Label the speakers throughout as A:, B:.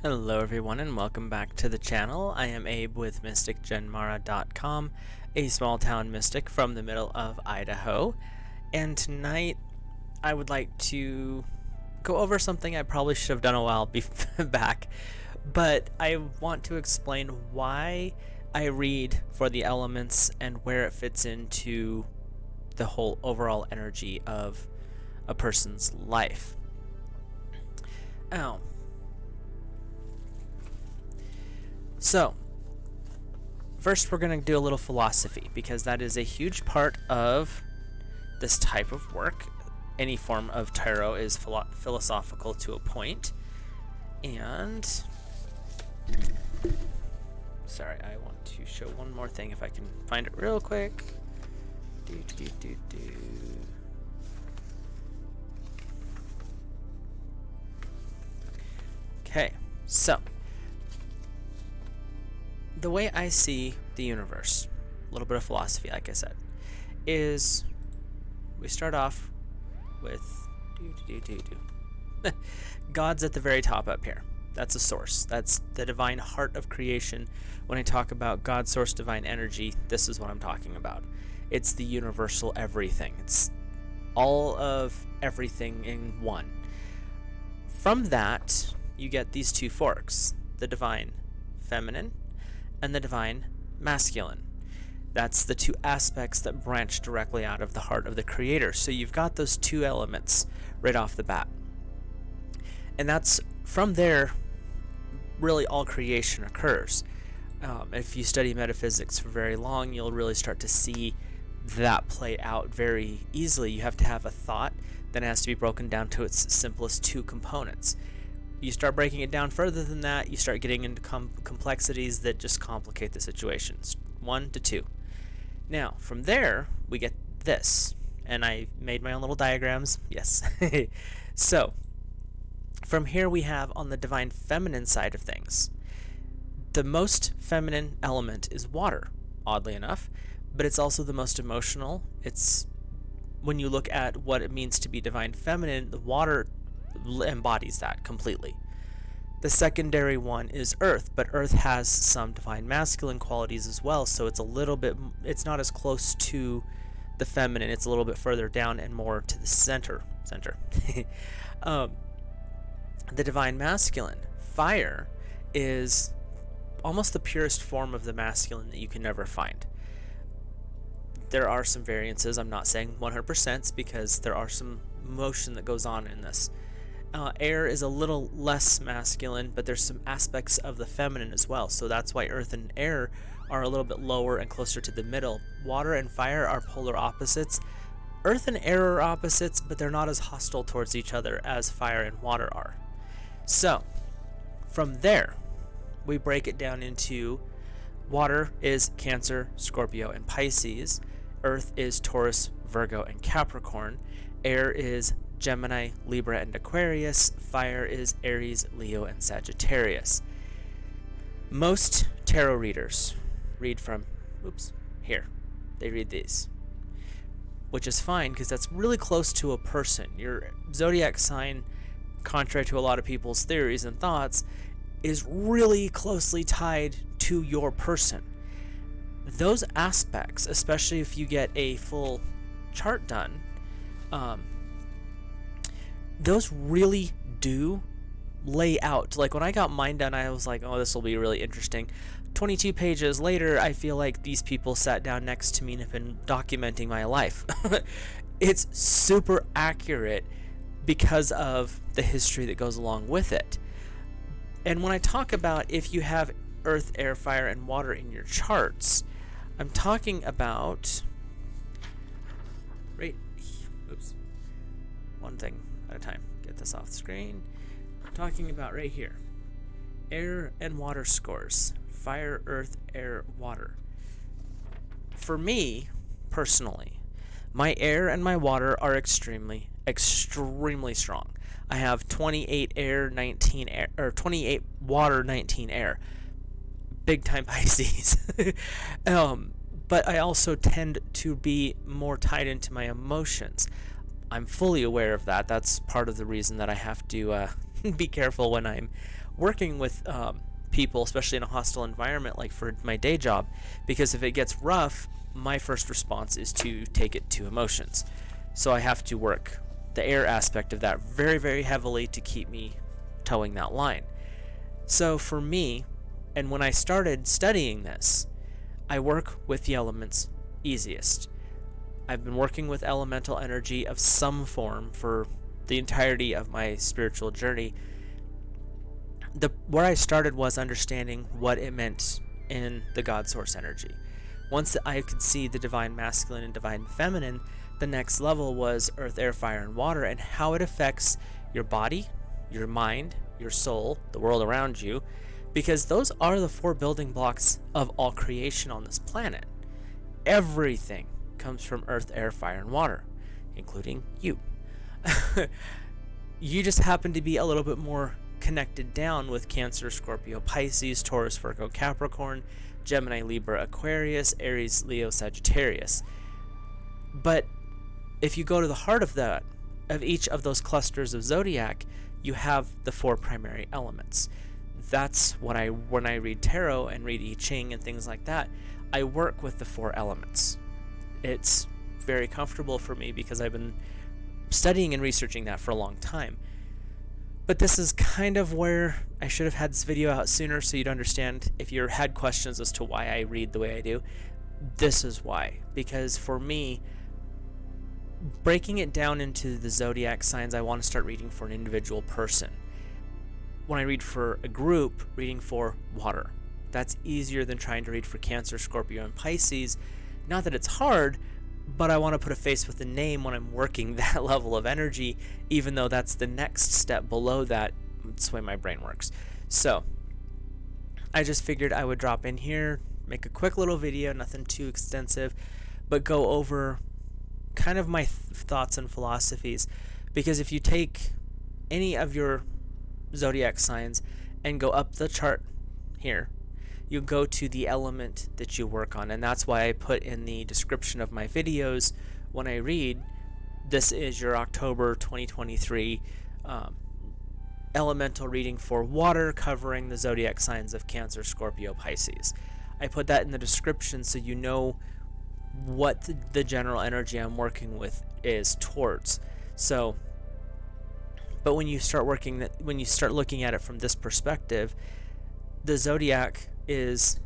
A: Hello everyone and welcome back to the channel. I am Abe with MysticGenmara.com, a small town mystic from the middle of Idaho. And tonight I would like to go over something I probably should have done a while back, but I want to explain why I read for the elements and where it fits into the whole overall energy of a person's life. So, first we're going to do a little philosophy, because that is a huge part of this type of work. Any form of tarot is philosophical to a point. And, sorry, I want to show one more thing if I can find it real quick. Okay, so the way I see the universe, a little bit of philosophy, like I said, is we start off with God's at the very top up here. That's a source. That's the divine heart of creation. When I talk about God, source, divine energy, this is what I'm talking about. It's the universal everything. It's all of everything in one. From that, you get these two forks, the divine feminine and the divine masculine. That's the two aspects that branch directly out of the heart of the creator. So you've got those two elements right off the bat. And that's from there really all creation occurs. If you study metaphysics for very long, you'll really start to see that play out very easily. You have to have a thought that has to be broken down to its simplest two components. You start breaking it down further than that, you start getting into complexities that just complicate the situations. 1 to 2. Now, from there, we get this. And I made my own little diagrams. Yes. So, from here we have on the divine feminine side of things. The most feminine element is water, oddly enough, but it's also the most emotional. It's, when you look at what it means to be divine feminine, the water embodies that completely. The secondary one is earth, but earth has some divine masculine qualities as well, so it's a little bit, it's not as close to the feminine, it's a little bit further down and more to the center. The divine masculine, fire, is almost the purest form of the masculine that you can never find. There are some variances, I'm not saying 100%, because there are some motion that goes on in this. Air is a little less masculine, but there's some aspects of the feminine as well, so that's why earth and air are a little bit lower and closer to the middle. Water and fire are polar opposites. Earth and air are opposites, but they're not as hostile towards each other as fire and water are. So, from there, we break it down into water is Cancer, Scorpio, and Pisces. Earth is Taurus, Virgo, and Capricorn. Air is Gemini, Libra, and Aquarius. Fire is Aries, Leo, and Sagittarius. Most tarot readers read from, here. They read these. Which is fine, because that's really close to a person. Your zodiac sign, contrary to a lot of people's theories and thoughts, is really closely tied to your person. Those aspects, especially if you get a full chart done, those really do lay out. Like when I got mine done, I was like, oh, this will be really interesting. 22 pages later, I feel like these people sat down next to me and have been documenting my life. It's super accurate because of the history that goes along with it. And when I talk about if you have earth, air, fire, and water in your charts, I'm talking about one thing at a time. Get this off the screen. I'm talking about right here. Air and water scores. Fire, earth, air, water. For me, personally, my air and my water are extremely strong. I have 28 air, 19 air, or 28 water, 19 air. Big time Pisces. But I also tend to be more tied into my emotions. I'm fully aware of that. That's part of the reason that I have to be careful when I'm working with people, especially in a hostile environment like for my day job, because if it gets rough, my first response is to take it to emotions. So I have to work the air aspect of that very, very heavily to keep me towing that line. So for me, and when I started studying this, I work with the elements easiest. I've been working with elemental energy of some form for the entirety of my spiritual journey. Where I started was understanding what it meant in the God source energy. Once I could see the divine masculine and divine feminine, the next level was earth, air, fire, and water, and how it affects your body, your mind, your soul, the world around you, because those are the 4 building blocks of all creation on this planet. Everything comes from earth, air, fire, and water, including you. You just happen to be a little bit more connected down with Cancer, Scorpio, Pisces, Taurus, Virgo, Capricorn, Gemini, Libra, Aquarius, Aries, Leo, Sagittarius. But if you go to the heart of that, of each of those clusters of zodiac, you have the 4 primary elements. That's when I read tarot and read I Ching and things like that, I work with the 4 elements. It's very comfortable for me because I've been studying and researching that for a long time. But this is kind of where I should have had this video out sooner so you'd understand. If you had questions as to why I read the way I do, this is why. Because for me, breaking it down into the zodiac signs, I want to start reading for an individual person. When I read for a group, reading for water. That's easier than trying to read for Cancer, Scorpio, and Pisces. Not that it's hard, but I want to put a face with a name when I'm working that level of energy, even though that's the next step below that. That's the way my brain works. So I just figured I would drop in here, make a quick little video, nothing too extensive, but go over kind of my thoughts and philosophies. Because if you take any of your zodiac signs and go up the chart here, you go to the element that you work on, and that's why I put in the description of my videos when I read, this is your October 2023 elemental reading for water, covering the zodiac signs of Cancer, Scorpio, Pisces. I put that in the description so you know what the general energy I'm working with is towards. So, but when you start looking at it from this perspective, the zodiac is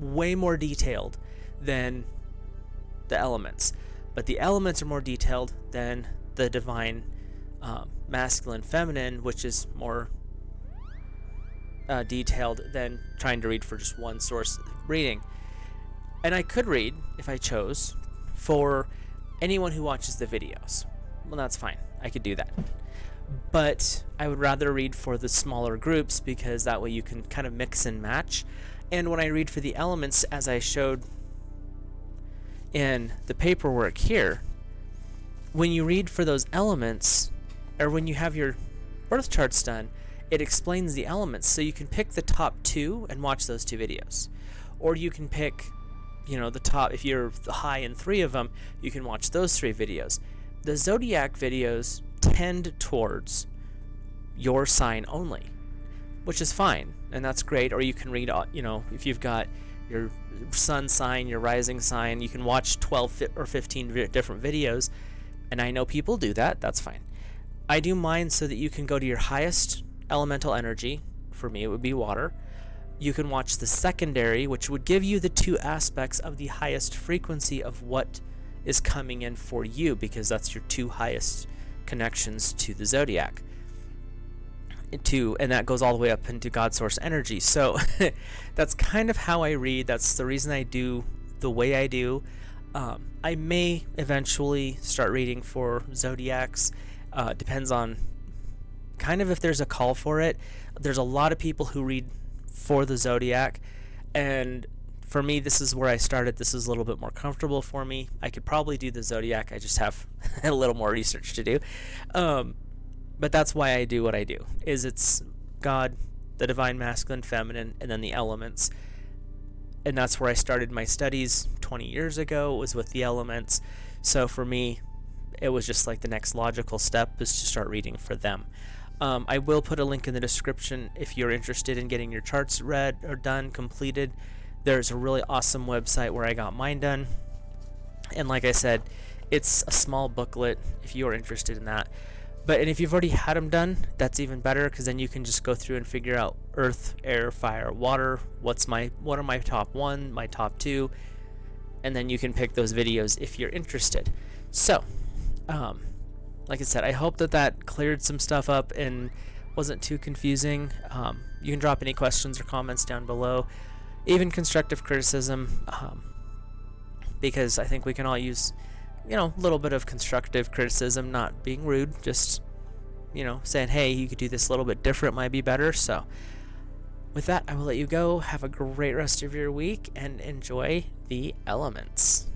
A: way more detailed than the elements, but the elements are more detailed than the divine masculine feminine, which is more detailed than trying to read for just one source reading. And I could read, if I chose, for anyone who watches the videos. Well, that's fine, I could do that. But I would rather read for the smaller groups because that way you can kind of mix and match. And when I read for the elements, as I showed in the paperwork here, when you read for those elements, or when you have your birth charts done, it explains the elements. So you can pick the top 2 and watch those 2 videos. Or you can pick, the top, if you're high in 3 of them, you can watch those 3 videos. The zodiac videos tend towards your sign only, which is fine, and that's great. Or you can read, if you've got your sun sign, your rising sign, you can watch 12 or 15 different videos, and I know people do that. That's fine. I do mine so that you can go to your highest elemental energy. For me, it would be water. You can watch the secondary, which would give you the 2 aspects of the highest frequency of what is coming in for you, because that's your 2 highest connections to the zodiac, and that goes all the way up into God source energy. So that's kind of how I read. That's the reason I do the way I do. I may eventually start reading for zodiacs. Depends on kind of if there's a call for it. There's a lot of people who read for the zodiac, and for me, this is where I started. This is a little bit more comfortable for me. I could probably do the zodiac. I just have a little more research to do. But that's why I do what I do. It's God, the divine masculine, feminine, and then the elements. And that's where I started my studies 20 years ago, was with the elements. So for me, it was just like the next logical step is to start reading for them. I will put a link in the description if you're interested in getting your charts read or done, completed. There's a really awesome website where I got mine done. And like I said, it's a small booklet if you're interested in that. And if you've already had them done, that's even better, because then you can just go through and figure out earth, air, fire, water. What are my top 1, my top 2, and then you can pick those videos if you're interested. So, like I said, I hope that cleared some stuff up and wasn't too confusing. You can drop any questions or comments down below, even constructive criticism, because I think we can all use, a little bit of constructive criticism, not being rude, just, saying, hey, you could do this a little bit different, might be better. So with that, I will let you go. Have a great rest of your week and enjoy the elements.